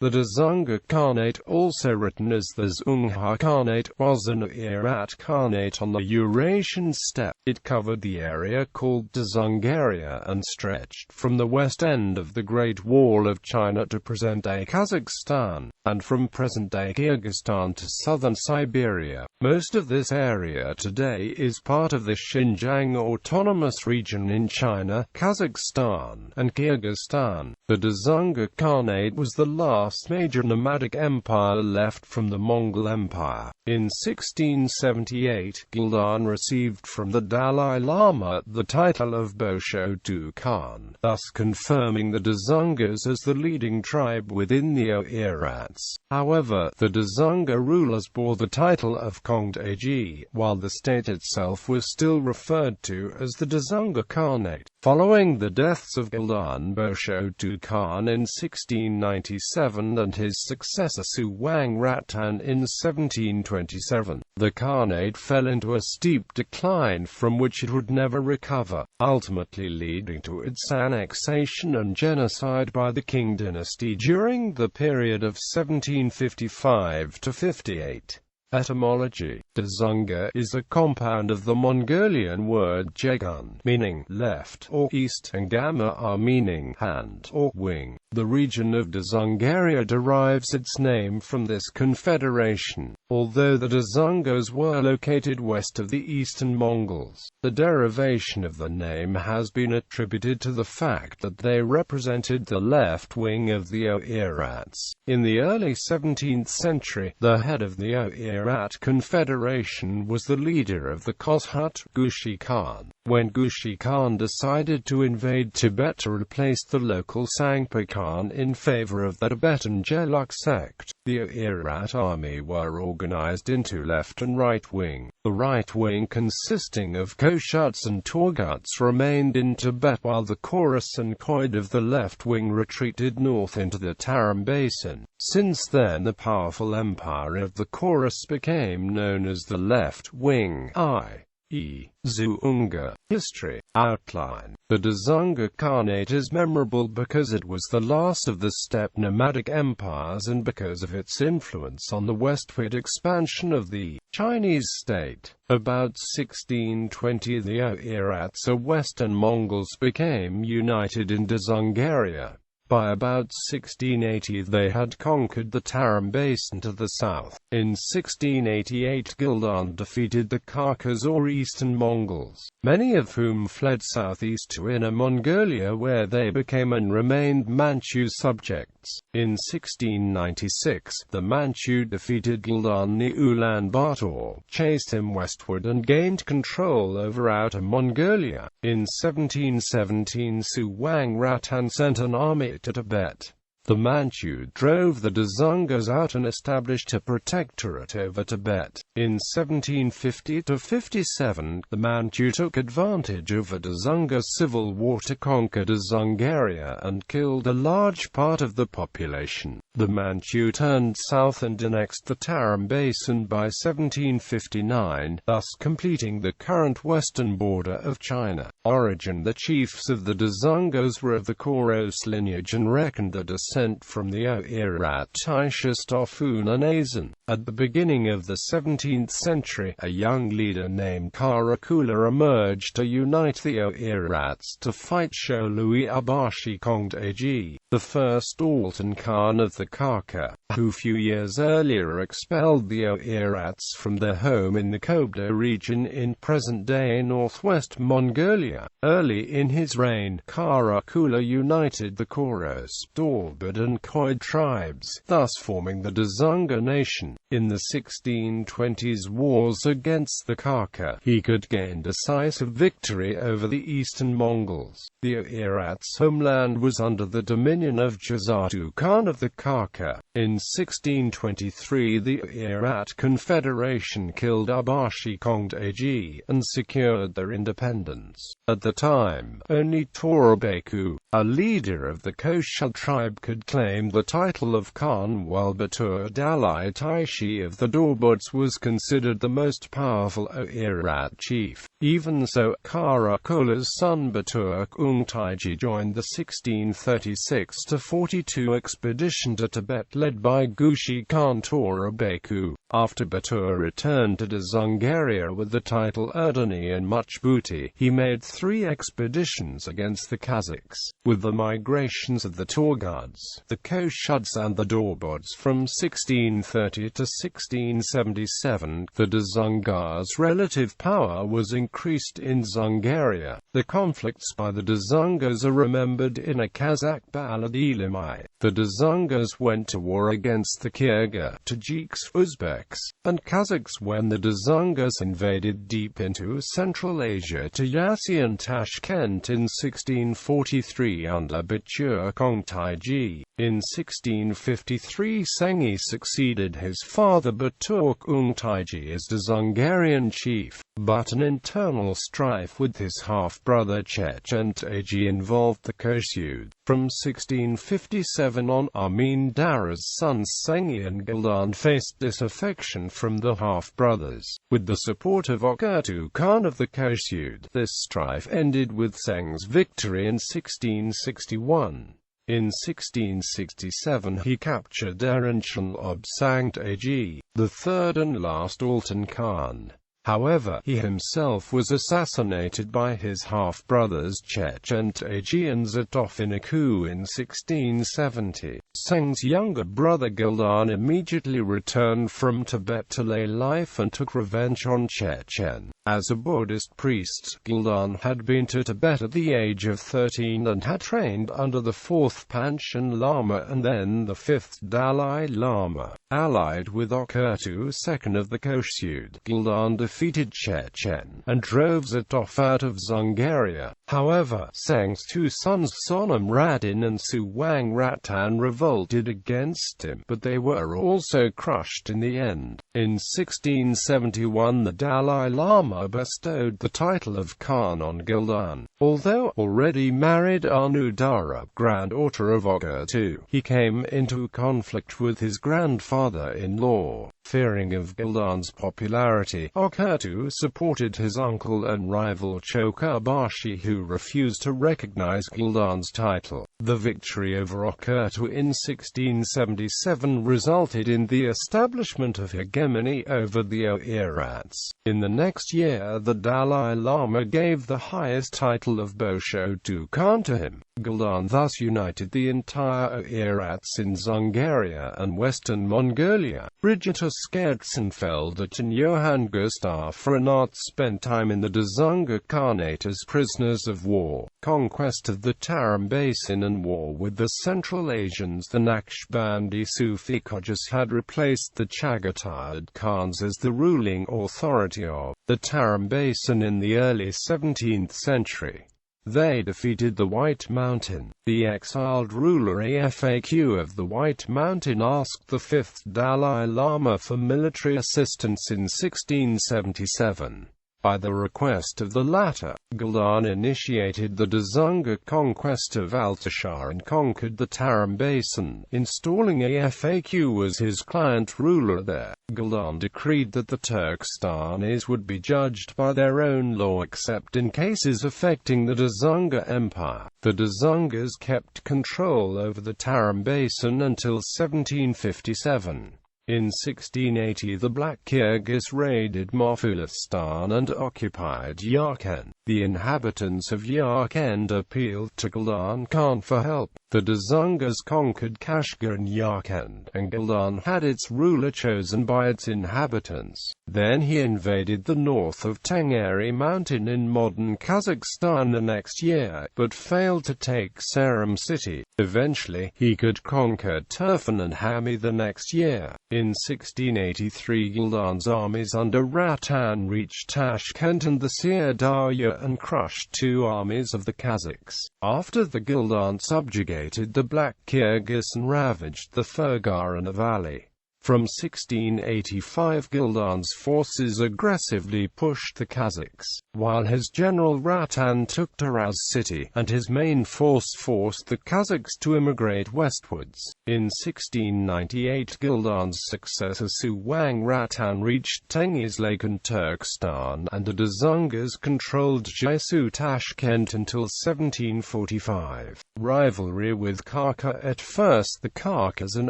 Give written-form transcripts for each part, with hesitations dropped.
The Dzungar Khanate, also written as the Zunghar Khanate, was an Oirat Khanate on the Eurasian steppe. It covered the area called Dzungaria and stretched from the west end of the Great Wall of China to present-day Kazakhstan, and from present-day Kyrgyzstan to southern Siberia. Most of this area today is part of the Xinjiang Autonomous Region in China, Kazakhstan, and Kyrgyzstan. The Dzungar Khanate was the last major nomadic empire left from the Mongol Empire. In 1678, Galdan received from the Dalai Lama the title of Boshugtu Khan, thus confirming the Dzungars as the leading tribe within the Oirats. However, the Dzungar rulers bore the title of Khanate, while the state itself was still referred to as the Dzungar Khanate. Following the deaths of Galdan Boshugtu Khan in 1697 and his successor Zunghar Khanate in 1727, the Khanate fell into a steep decline from which it would never recover, ultimately leading to its annexation and genocide by the Qing dynasty during the period of 1755 to 58. Etymology. Dzungar is a compound of the Mongolian word jegun, meaning left or east, and gamma meaning hand or wing. The region of Dzungaria derives its name from this confederation. Although the Dzungars were located west of the eastern Mongols, the derivation of the name has been attributed to the fact that they represented the left wing of the Oirats. In the early 17th century, the head of the Oirat Confederation was the leader of the Koshut, Gushi Khan. When Gushi Khan decided to invade Tibet to replace the local Sangpa Khan in favor of the Tibetan Gelug sect, the Oirat army were organized into left and right wing. The right wing, consisting of Koshuts and Torguts, remained in Tibet, while the Chorus and Khoid of the left wing retreated north into the Tarim Basin. Since then, the powerful empire of the Chorus became known as the left wing, i.e. Dzungar. History. Outline. The Dzungar Khanate is memorable because it was the last of the steppe nomadic empires and because of its influence on the westward expansion of the Chinese state. About 1620, the Oirats, or Western Mongols, became united in Dzungaria. By about 1680 they had conquered the Tarim Basin to the south. In 1688 Galdan defeated the Khalkhas, or Eastern Mongols, many of whom fled southeast to Inner Mongolia, where they became and remained Manchu subjects. In 1696, the Manchu defeated Galdan the Ulaanbaatar, chased him westward and gained control over Outer Mongolia. In 1717 Zunghar Khanate sent an army to Tibet. The Manchu drove the Dzungars out and established a protectorate over Tibet. In 1750–57, the Manchu took advantage of a Dzungar civil war to conquer Dzungaria and killed a large part of the population. The Manchu turned south and annexed the Tarim Basin by 1759, thus completing the current western border of China. Origin. The chiefs of the Dzungars were of the Khoros lineage and reckoned a descent from the Oirat Ishtofu. At the beginning of the 17th century, a young leader named Karakula emerged to unite the Oirats to fight Sholui Abashi Khanate, the first Altan Khan of the Khalkha, who few years earlier expelled the Oirats from their home in the Kobda region in present-day northwest Mongolia. Early in his reign, Karakula united the Khoros, Dorgad and Khoid tribes, thus forming the Dzungar nation. In the 1620s wars against the Khalkha, he could gain decisive victory over the eastern Mongols. The Oirat's homeland was under the dominion of Jazatu Khan of the Khalkha. In 1623 the Oirat Confederation killed Abashi Khanate and secured their independence. At the the time, only Torabeku, a leader of the Koshud tribe, could claim the title of Khan, while Batur Dalai Taishi of the Dorbuds was considered the most powerful Oirat chief. Even so, Karakola's son Batur Kung Taiji joined the 1636–42 expedition to Tibet led by Gushi Khan Torabeku. After Batur returned to Dzungaria with the title Erdeni and much booty, he made 3 expeditions against the Kazakhs. With the migrations of the Turguds, the Koshuds and the Dorbuds from 1630 to 1677, the Dzungars' relative power was increased in Dzungaria. The conflicts by the Dzungars are remembered in a Kazakh ballad Elimai. The Dzungars went to war against the Kyrgyz, Tajiks, Uzbeks, and Kazakhs when the Dzungars invaded deep into Central Asia to Eurasian Tashkent in 1643 under Batur Kong Taiji. In 1653 Sengi succeeded his father Batur Kung Taiji as Dzungarian chief, but an internal strife with his half-brother Chechen Taiji involved the Koshud. From 1657 on, Amin Dara's sons Sengi and Galdan faced disaffection from the half-brothers. With the support of Oirat Khan of the Koshud, this strife ended with Seng's victory in 1661. In 1667 he captured Erenchal Obsang Taiji, the third and last Altan Khan. However, he himself was assassinated by his half-brothers Chechen Taiji and Zatov in a coup in 1670. Seng's younger brother Galdan immediately returned from Tibet to lay life and took revenge on Chechen. As a Buddhist priest, Galdan had been to Tibet at the age of 13 and had trained under the 4th Panchen Lama and then the 5th Dalai Lama. Allied with Oirat II of the Koshud, Galdan defeated Chechen and drove Zatov out of Dzungaria. However, Seng's 2 sons Sonam Radin and Suwang Ratan revolted against him, but they were also crushed in the end. In 1671 the Dalai Lama bestowed the title of Khan on Galdan. Although already married Anudara, granddaughter of Oirat II, he came into conflict with his grandfather-in-law. Fearing of Galdan's popularity, Oirat II supported his uncle and rival Chokabashi, who refused to recognize Galdan's title. The victory over Oirat II in 1677 resulted in the establishment of hegemony over the Oirats. In the next year the Dalai Lama gave the highest title of Boshugtu Khan to him. Galdan thus united the entire Oirats in Dzungaria and western Mongolia. Brigitta Skertsenfeldt and Johann Gustav Renat spent time in the Dzungar Khanate as prisoners of war. Conquest of the Tarim Basin and war with the Central Asians. The Naqshbandi Sufi Khojas had replaced the Chagatai Khans as the ruling authority of the Tarim Basin in the early 17th century. They defeated the White Mountain. The exiled ruler Afaq of the White Mountain asked the 5th Dalai Lama for military assistance in 1677. By the request of the latter, Galdan initiated the Dzungar conquest of Altashar and conquered the Tarim Basin, installing Afaq as his client ruler there. Galdan decreed that the Turkestanis would be judged by their own law except in cases affecting the Dzungar Empire. The Dzungars kept control over the Tarim Basin until 1757. In 1680 the Black Kyrgyz raided Mofulistan and occupied Yarkand. The inhabitants of Yarkand appealed to Galdan Khan for help. The Dzungars conquered Kashgar and Yarkand, and Galdan had its ruler chosen by its inhabitants. Then he invaded the north of Tengeri Mountain in modern Kazakhstan the next year, but failed to take Seram city. Eventually, he could conquer Turfan and Hami the next year. In 1683 Galdan's armies under Ratan reached Tashkent and the Sir Darya and crushed 2 armies of the Kazakhs. After the Galdan subjugated the Black Kyrgyz and ravaged the Fergana Valley. From 1685 Galdan's forces aggressively pushed the Kazakhs, while his general Ratan took Taraz city, and his main force forced the Kazakhs to immigrate westwards. In 1698 Galdan's successor Suwang Ratan reached Tengiz Lake and Turkestan, and the Dzungars controlled Jesu Tashkent until 1745. Rivalry with Khalkha. At first the Khalkhas and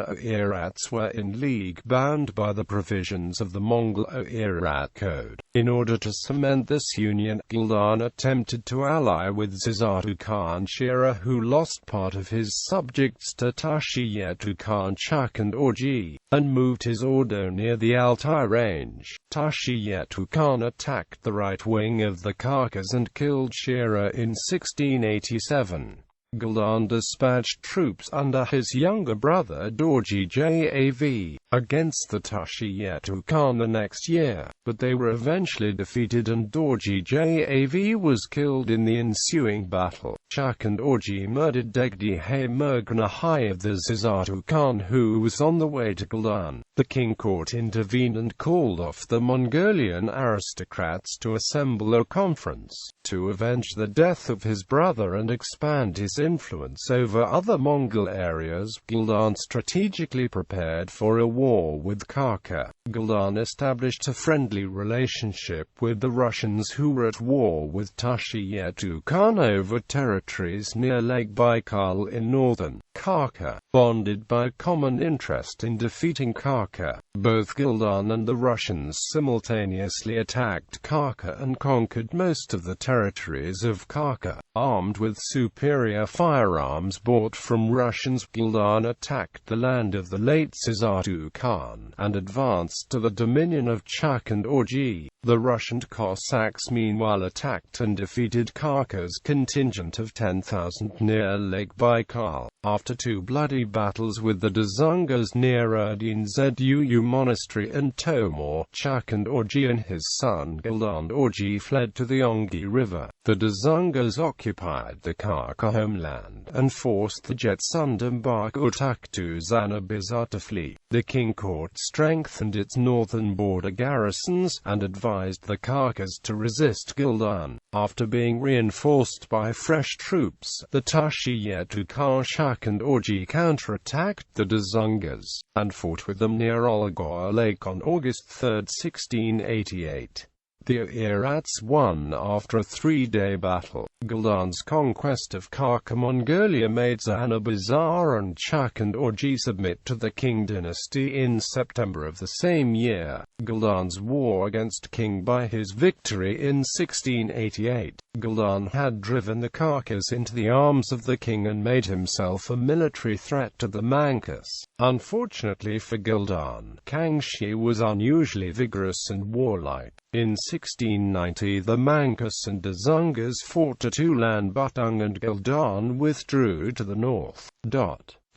Oirats were in league, bound by the provisions of the Mongol Oirat Code. In order to cement this union, Galdan attempted to ally with Zizatu Khan Shira, who lost part of his subjects to Tashiyetu Khan Chak and Orji, and moved his order near the Altai range. Tashiyetu Khan attacked the right wing of the Khalkhas and killed Shira in 1687. Galdan dispatched troops under his younger brother Dorji Jav against the Tashiyetu Khan the next year, but they were eventually defeated and Dorji Jav was killed in the ensuing battle. Chak and Orji murdered Degdi Murganahai of the Zizatu Khan, who was on the way to Galdan. The king court intervened and called off the Mongolian aristocrats to assemble a conference to avenge the death of his brother and expand his influence over other Mongol areas. Galdan strategically prepared for a war with Khalkha. Galdan established a friendly relationship with the Russians, who were at war with Tashiyetu Khan over territories near Lake Baikal in northern Khalkha. Bonded by a common interest in defeating Khalkha, both Galdan and the Russians simultaneously attacked Khalkha and conquered most of the territories of Khalkha. Armed with superior firearms bought from Russians, Galdan attacked the land of the late Zizatu Khan, and advanced to the dominion of Chak and Orji. The Russian Cossacks meanwhile attacked and defeated Khalkha's contingent of 10,000 near Lake Baikal. After two bloody battles with the Dzungars near Erdin Zuu Monastery and Tomor, Chak and Orji and his son Galdan Orji fled to the Ongi River. The Dzungars occupied the Khalkha homeland and forced the Jetsundambak Utaktu Zanabizar to flee. The king court strengthened its northern border garrisons, and advised the Khalkhas to resist Galdan. After being reinforced by fresh troops, the Tashiyetu Khan Chak and Orji counterattacked the Dzungars, and fought with them near Olagor Lake on August 3, 1688. The Oirats won after a three-day battle. Galdan's conquest of Khalkha Mongolia made Zanabizar and Chak and Orji submit to the Qing dynasty in September of the same year. Galdan's war against Qing. By his victory in 1688, Galdan had driven the Khalkhas into the arms of the king and made himself a military threat to the Manchus. Unfortunately for Galdan, Kangxi was unusually vigorous and warlike. In 1690 the Manchus and the Dzungars fought at Ulaanbaatar and Galdan withdrew to the north.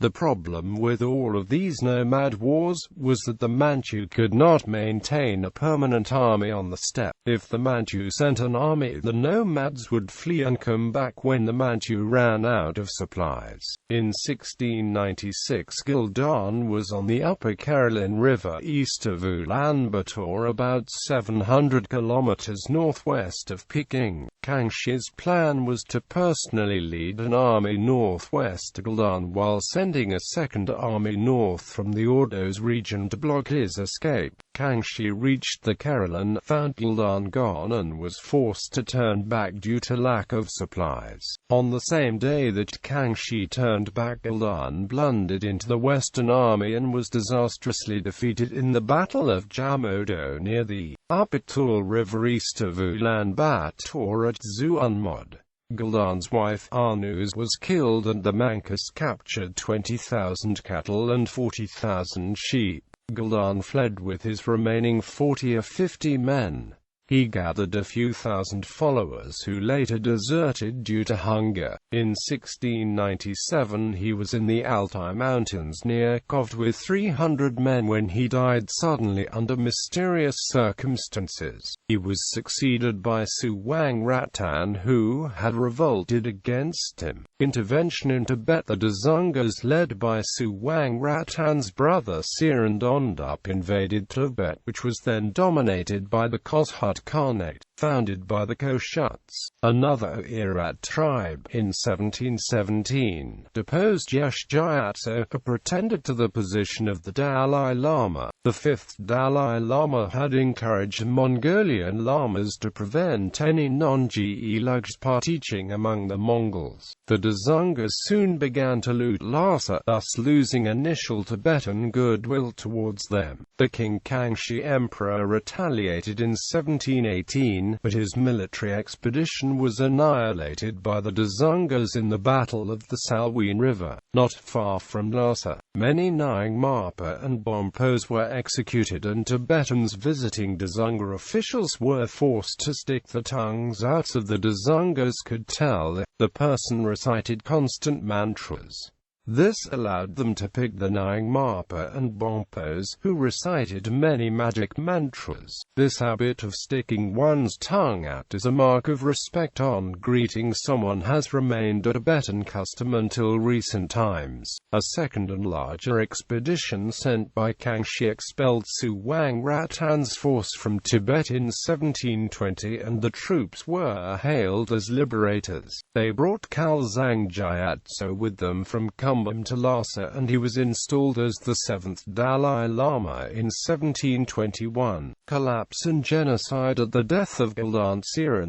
The problem with all of these nomad wars was that the Manchu could not maintain a permanent army on the steppe. If the Manchu sent an army, the nomads would flee and come back when the Manchu ran out of supplies. In 1696 Galdan was on the upper Karelin River east of Ulaanbaatar, about 700 kilometers northwest of Peking. Kangxi's plan was to personally lead an army northwest to Galdan while sending a second army north from the Ordos region to block his escape. Kangxi reached the Karelin, found Galdan gone, and was forced to turn back due to lack of supplies. On the same day that Kangxi turned back, Galdan blundered into the Western Army and was disastrously defeated in the Battle of Jamodo near the Upatul River east of Ulaanbaatar at Zunghar. Galdan's wife Arnuz was killed and the Manchus captured 20,000 cattle and 40,000 sheep. Galdan fled with his remaining 40 or 50 men. He gathered a few thousand followers who later deserted due to hunger. In 1697 he was in the Altai Mountains near Kovt with 300 men when he died suddenly under mysterious circumstances. He was succeeded by Suwang Ratan, who had revolted against him. Intervention in Tibet. The Dzungars, led by Suwang Ratan's brother Sirandondup, invaded Tibet, which was then dominated by the Khalkha Khanate, founded by the Koshuts, another Oirat tribe. In 1717, deposed Yesh Gyatso, who pretended to the position of the Dalai Lama. The fifth Dalai Lama had encouraged Mongolian lamas to prevent any non-Gelugpa teaching among the Mongols. The Dzungars soon began to loot Lhasa, thus losing initial Tibetan goodwill towards them. The King Kangxi Emperor retaliated in 1718, but his military expedition was annihilated by the Dzungars in the Battle of the Salween River, not far from Lhasa. Many Nyingmapa and Bonpos were executed, and Tibetans visiting Dzungar officials were forced to stick their tongues out so the Dzungars could tell if the person recited constant mantras. This allowed them to pick the Nyingmapa and Bonpos, who recited many magic mantras. This habit of sticking one's tongue out as a mark of respect on greeting someone has remained a Tibetan custom until recent times. A second and larger expedition sent by Kangxi expelled Suwang Ratan's force from Tibet in 1720, and the troops were hailed as liberators. They brought Khalkha Gyatso with them from to Lhasa, and he was installed as the seventh Dalai Lama in 1721. Collapse and genocide. At the death of Galdan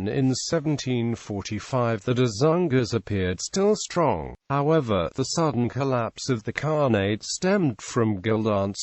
in 1745, the Dzungars appeared still strong. However, the sudden collapse of the Khanate stemmed from Galdan's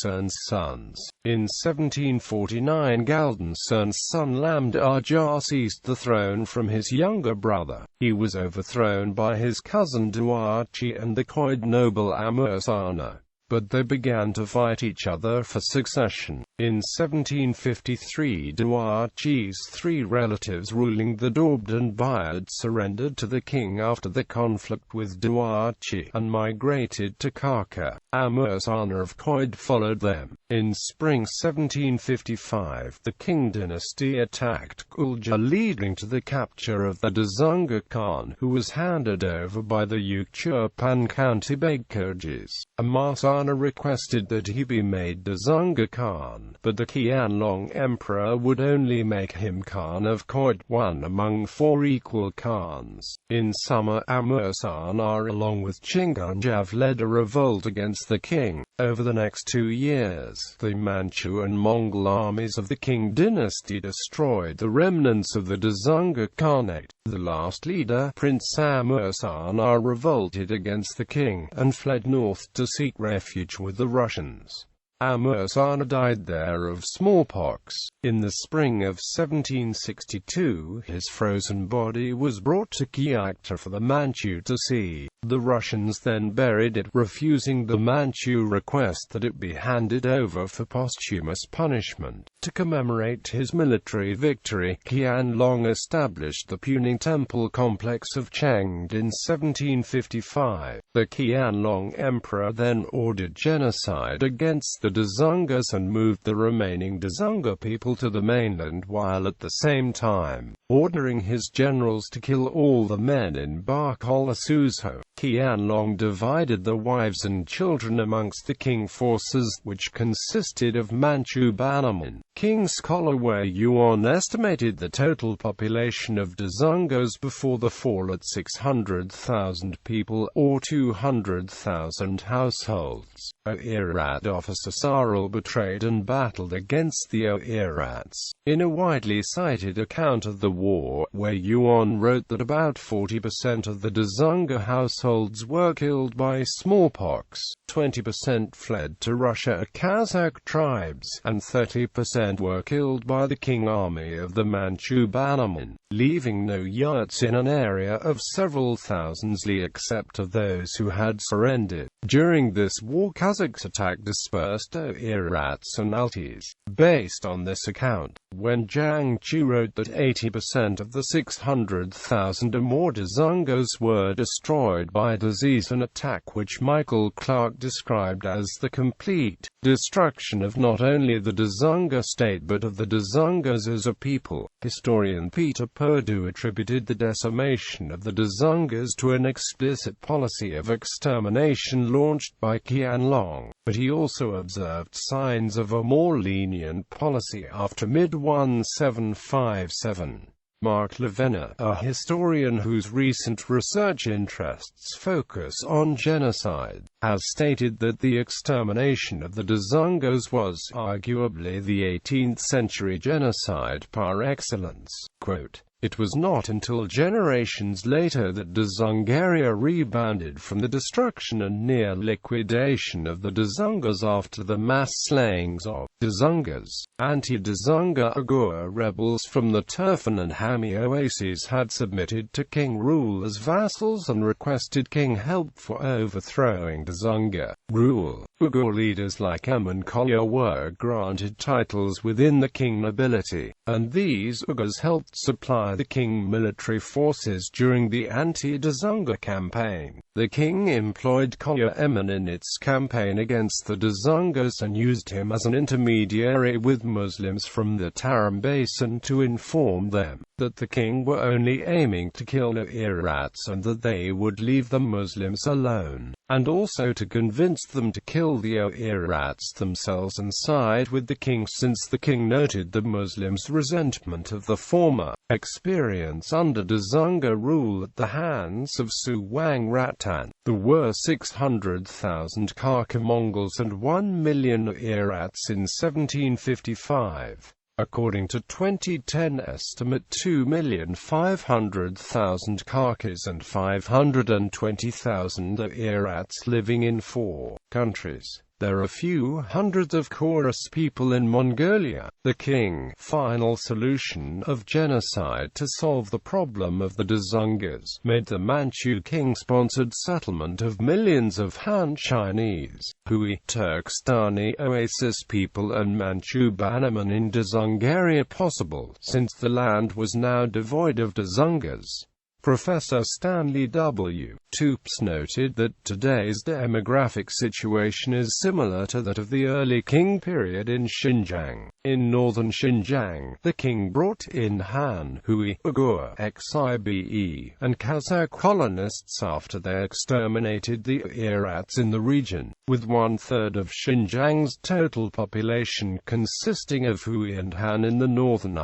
sons. In 1749, Galdan's son Lamdar seized the throne from his younger brother. He was overthrown by his cousin Duarchi and the Khoid noble Amursana, but they began to fight each other for succession. In 1753, Duarchi's three relatives ruling the Daubd and Bayard surrendered to the king after the conflict with Duarchi, and migrated to Kharkha. Amursana of Khoid followed them. In spring 1755, the Qing dynasty attacked Kulja, leading to the capture of the Dzungar Khan, who was handed over by the Ukchurpan County Beg Kyrgyz. Amursana requested that he be made Dzungar Khan, but the Qianlong Emperor would only make him Khan of Khoid, one among four equal Khans. In summer, Amursana along with Chingunjav led a revolt against the king. Over the next 2 years, the Manchu and Mongol armies of the Qing dynasty destroyed the remnants of the Dzungar Khanate. The last leader, Prince Amursana, revolted against the king, and fled north to seek refuge with the Russians. Amursana died there of smallpox. In the spring of 1762, his frozen body was brought to Kyakhta for the Manchu to see. The Russians then buried it, refusing the Manchu request that it be handed over for posthumous punishment. To commemorate his military victory, Qianlong established the Puning temple complex of Chengde in 1755. The Qianlong Emperor then ordered genocide against the Dzungars and moved the remaining Dzungar people to the mainland, while at the same time ordering his generals to kill all the men in Bakhol-Suzho. Qianlong divided the wives and children amongst the Qing forces, which consisted of Manchu bannermen. Qing scholar Wei Yuan estimated the total population of Dzungars before the fall at 600,000 people, or 200,000 households. Oirat officer Saril betrayed and battled against the Oirats. In a widely cited account of the war, Wei Yuan wrote that about 40% of the Dzungar households were killed by smallpox, 20% fled to Russia or Kazakh tribes, and 30% were killed by the Qing army of the Manchu bannermen, leaving no yurts in an area of several thousands li except of those who had surrendered. During this war, Kazakhs attacked dispersed Buddhist Oirats and Altis. Based on this account, when Zhang Qi wrote that 80% of the 600,000 or more Dzungars were destroyed by disease, an attack which Michael Clarke described as the complete destruction of not only the Dzungar state but of the Dzungars as a people. Historian Peter Perdue attributed the decimation of the Dzungars to an explicit policy of extermination launched by Qianlong, but he also observed signs of a more lenient policy after mid-1757. Mark Levena, a historian whose recent research interests focus on genocide, has stated that the extermination of the Dzungars was arguably the 18th-century genocide par excellence. Quote, "It was not until generations later that Dzungaria rebounded from the destruction and near liquidation of the Dzungars after the mass slayings of Dzungars. Anti-Dzungar Uyghur rebels from the Turfan and Hami oases had submitted to Qing rule as vassals and requested Qing help for overthrowing Dzungar rule. Uyghur leaders like Emin Kolya were granted titles within the Qing nobility, and these Uyghurs helped supply the Qing military forces during the anti-Dzungar campaign. The Qing employed Kolya Emin in its campaign against the Dzungars and used him as an intermediary with Muslims from the Tarim Basin to inform them that the Qing were only aiming to kill the Oirats and that they would leave the Muslims alone, and also to convince them to kill the Oirats themselves and side with the Qing, since the Qing noted the Muslims' resentment of the former experience under Dzungar rule at the hands of Suwang Ratan. There were 600,000 Khalkha Mongols and 1 million Oirats in 1755. According to 2010 estimate, 2,500,000 Khalkhas and 520,000 Oirats living in 4 countries. There are a few hundreds of Chorus people in Mongolia. The Qing final solution of genocide to solve the problem of the Dzungars made the Manchu Qing-sponsored settlement of millions of Han Chinese, Hui, Turkestani oasis people and Manchu Bannermen in Dzungaria possible, since the land was now devoid of Dzungars. Professor Stanley W. Toops noted that today's demographic situation is similar to that of the early Qing period in Xinjiang. In northern Xinjiang, the Qing brought in Han, Hui, Uyghur, Xibe, and Kazakh colonists after they exterminated the Oirats in the region, with 1/3 of Xinjiang's total population consisting of Hui and Han in the northern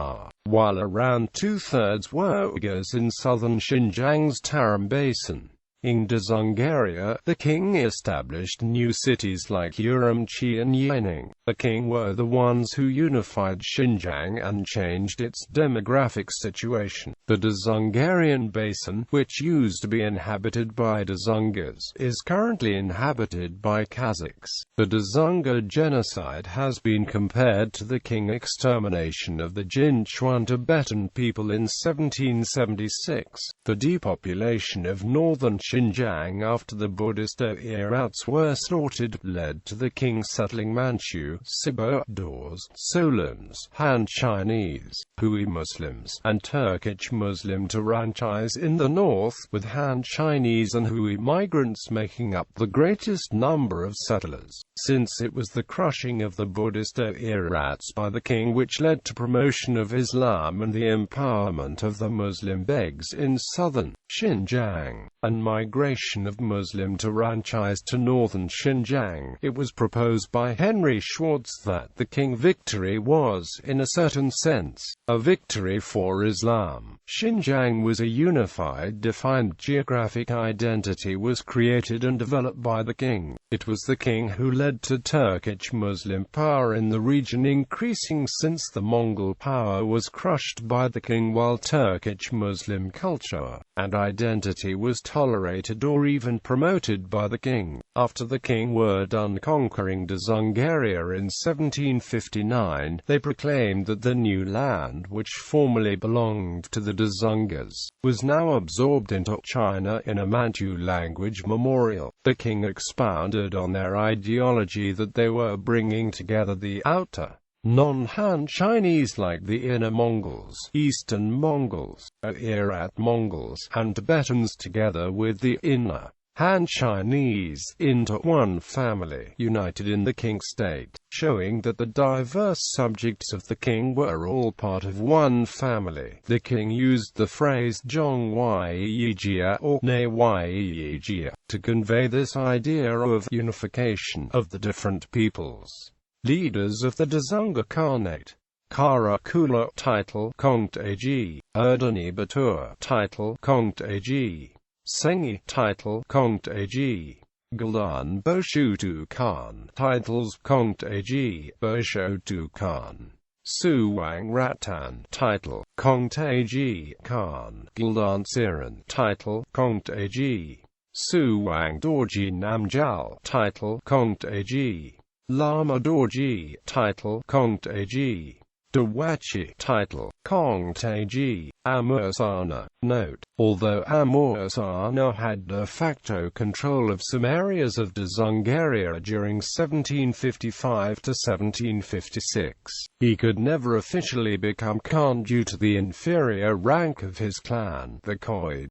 while around 2/3 were Uyghurs in southern Xinjiang's Tarim Basin. In Dzungaria, the Qing established new cities like Urumqi and Yanning. The Qing were the ones who unified Xinjiang and changed its demographic situation. The Dzungarian Basin, which used to be inhabited by Dzungars, is currently inhabited by Kazakhs. The Dzungar genocide has been compared to the Qing extermination of the Jinchuan Tibetan people in 1776. The depopulation of northern Xinjiang after the Buddhist Oirats were slaughtered led to the Qing settling Manchu, Siberia.Most, Solons, Han Chinese, Hui Muslims, and Turkic Muslim Taranchis in the north, with Han Chinese and Hui migrants making up the greatest number of settlers, since it was the crushing of the Buddhist Oirats by the Qing which led to promotion of Islam and the empowerment of the Muslim begs in southern Xinjiang, and migration of Muslim Taranchis to northern Xinjiang. It was proposed by Henry Schwartz that the Qing victory was, in a certain sense, a victory for Islam. Xinjiang was a unified, defined geographic identity was created and developed by the Qing. It was the Qing who led to Turkic Muslim power in the region increasing since the Mongol power was crushed by the Qing, while Turkic Muslim culture and identity was tolerated or even promoted by the Qing. After the Qing were done conquering Dzungaria in 1759, they proclaimed that the new land, which formerly belonged to the Dzungars, was now absorbed into China in a Manchu language memorial. The king expounded on their ideology that they were bringing together the outer, non-Han Chinese like the Inner Mongols, Eastern Mongols, Oirat Mongols, and Tibetans together with the inner, Han Chinese, into one family, united in the king state, showing that the diverse subjects of the king were all part of one family. The king used the phrase Zhonghuaiyijia or Neihuaiyijia to convey this idea of unification of the different peoples. Leaders of the Dzungar Khanate: Karakula, title Kongtaji; Erdani Batur, title Kongtaji; Sengi, title Kongtaji; Galdan Boshugtu Khan, titles Kongtaji, Boshugtu Khan; Suwang Ratan, title Kongtaji Khan; Galdan Siran, title Kongtaji; Suwang Dorji Namjal, title Kongtaji; Lama Dorji, title Kongtaji; Dawachi, title Kongtaji; Amursana. Note: although Amursana had de facto control of some areas of Dzungaria during 1755 to 1756, he could never officially become Khan due to the inferior rank of his clan, the Khoid.